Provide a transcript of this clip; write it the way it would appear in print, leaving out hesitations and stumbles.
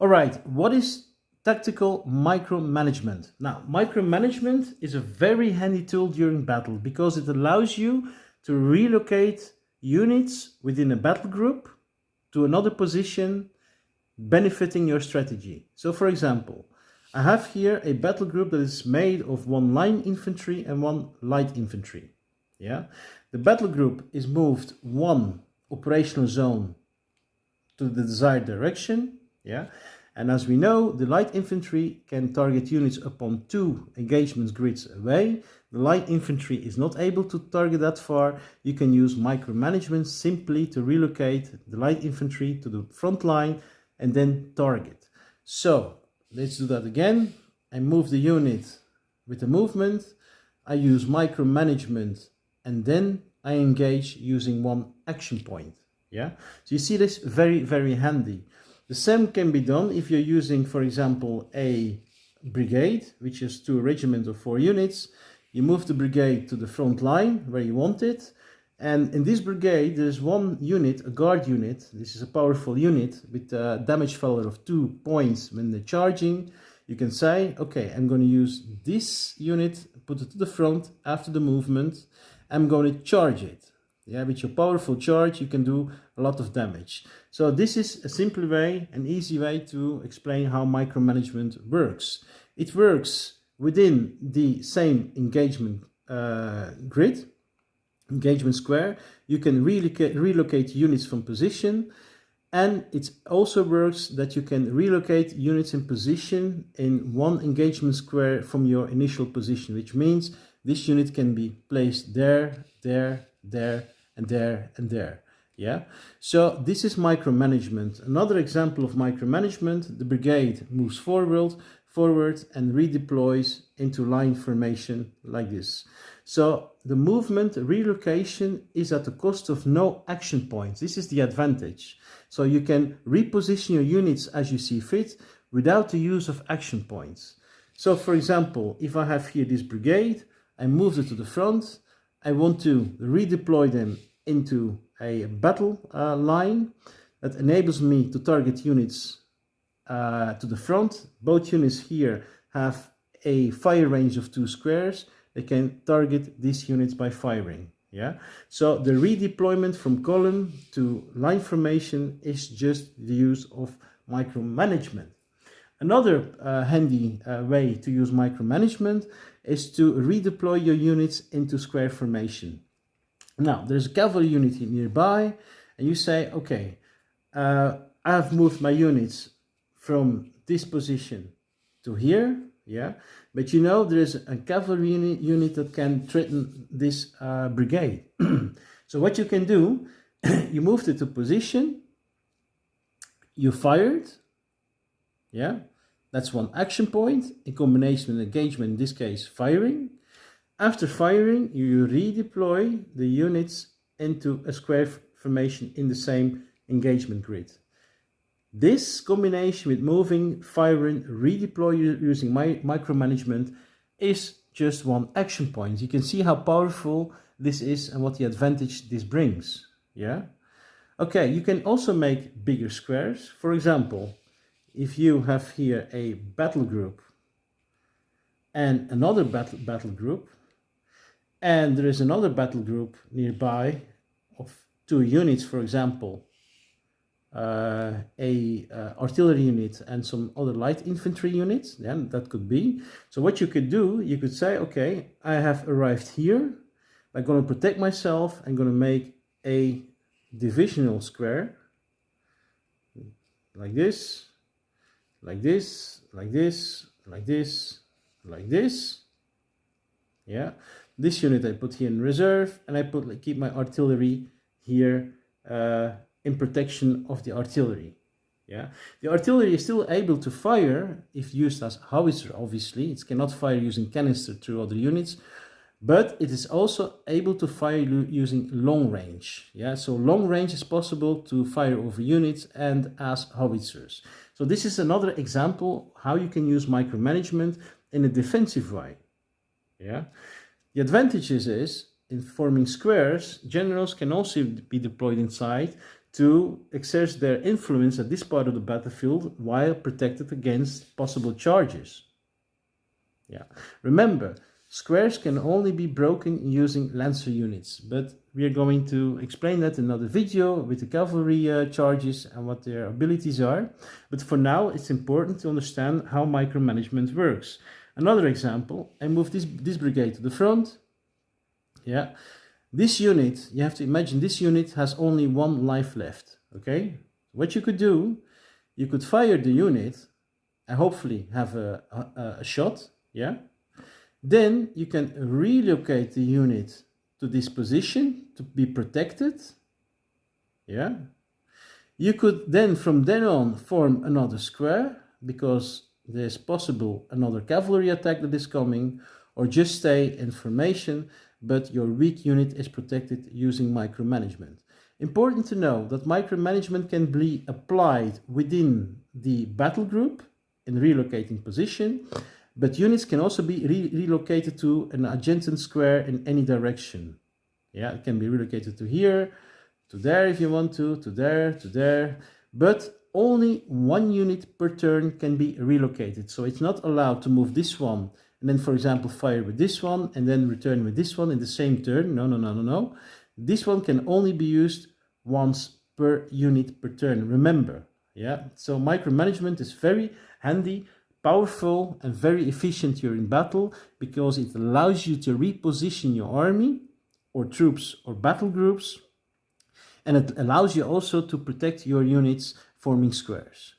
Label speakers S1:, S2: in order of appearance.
S1: All right, what is tactical micromanagement? Now, micromanagement is a very handy tool during battle because it allows you to relocate units within a battle group to another position, benefiting your strategy. So, for example, I have here a battle group that is made of one line infantry and one light infantry. Yeah, the battle group is moved one operational zone to the desired direction. Yeah, and as we know, the light infantry can target units upon 2 engagement grids away. The light infantry is not able to target that far. You can use micromanagement simply to relocate the light infantry to the front line and then target. So let's do that again. I move the unit with the movement. I use micromanagement and then I engage using one action point. Yeah, so you see this very, very handy. The same can be done if you're using, for example, a brigade, which is 2 regiments of 4 units. You move the brigade to the front line where you want it. And in this brigade, there's one unit, a guard unit. This is a powerful unit with a damage value of 2 points when they're charging. You can say, okay, I'm going to use this unit, put it to the front after the movement. I'm going to charge it. Yeah, with your powerful charge, you can do a lot of damage. So this is a simple way, an easy way to explain how micromanagement works. It works within the same engagement grid, engagement square. You can relocate units from position, and it also works that you can relocate units in position in one engagement square from your initial position, which means this unit can be placed there, there, there, and there, and there. Yeah, so this is micromanagement. Another example of micromanagement, the brigade moves forward and redeploys into line formation like this. So the movement relocation is at the cost of no action points. This is the advantage. So you can reposition your units as you see fit without the use of action points. So for example, if I have here this brigade, I move it to the front. I want to redeploy them into a battle line that enables me to target units to the front. Both units here have a fire range of 2 squares. They can target these units by firing. Yeah, so the redeployment from column to line formation is just the use of micromanagement. Another handy way to use micromanagement is to redeploy your units into square formation. Now, there's a cavalry unit nearby, and you say, okay, I've moved my units from this position to here, yeah, but you know there's a cavalry unit that can threaten this brigade. So what you can do, you moved it to position, you fired, yeah, that's one action point in combination with engagement, in this case firing. After firing, you redeploy the units into a square formation in the same engagement grid. This combination with moving, firing, redeploy using micromanagement is just one action point. You can see how powerful this is and what the advantage this brings. Yeah. Okay, you can also make bigger squares. For example, if you have here a battle group and another battle group, and there is another battle group nearby of 2 units, for example, artillery unit and some other light infantry units, then that could be. So what you could do, you could say, okay, I have arrived here. I'm going to protect myself. I'm going to make a divisional square like this, like this, like this, like this, like this. Yeah. This unit I put here in reserve, and I keep my artillery here in protection of the artillery. Yeah, the artillery is still able to fire if used as howitzer. Obviously, it cannot fire using canister through other units, but it is also able to fire using long range. Yeah, so long range is possible to fire over units and as howitzers. So this is another example how you can use micromanagement in a defensive way. Yeah. The advantages is in forming squares, generals can also be deployed inside to exert their influence at this part of the battlefield while protected against possible charges. Yeah. Remember, squares can only be broken using lancer units, but we are going to explain that in another video with the cavalry charges and what their abilities are. But for now, it's important to understand how micromanagement works. Another example, I move this brigade to the front. Yeah. This unit, you have to imagine this unit has only 1 life left, okay? What you could do, you could fire the unit and hopefully have a shot, yeah? Then you can relocate the unit to this position to be protected, yeah? You could then, from then on, form another square because there's possible another cavalry attack that is coming, or just stay in formation, but your weak unit is protected using micromanagement. Important to know that micromanagement can be applied within the battle group in relocating position, but units can also be relocated to an adjacent square in any direction. Yeah, it can be relocated to here, to there if you want to there, but only 1 unit per turn can be relocated. So it's not allowed to move this one and then, for example, fire with this one and then return with this one in the same turn. No. This one can only be used once per unit per turn. Remember, yeah. So micromanagement is very handy, powerful, and very efficient during battle because it allows you to reposition your army or troops or battle groups, and it allows you also to protect your units forming squares.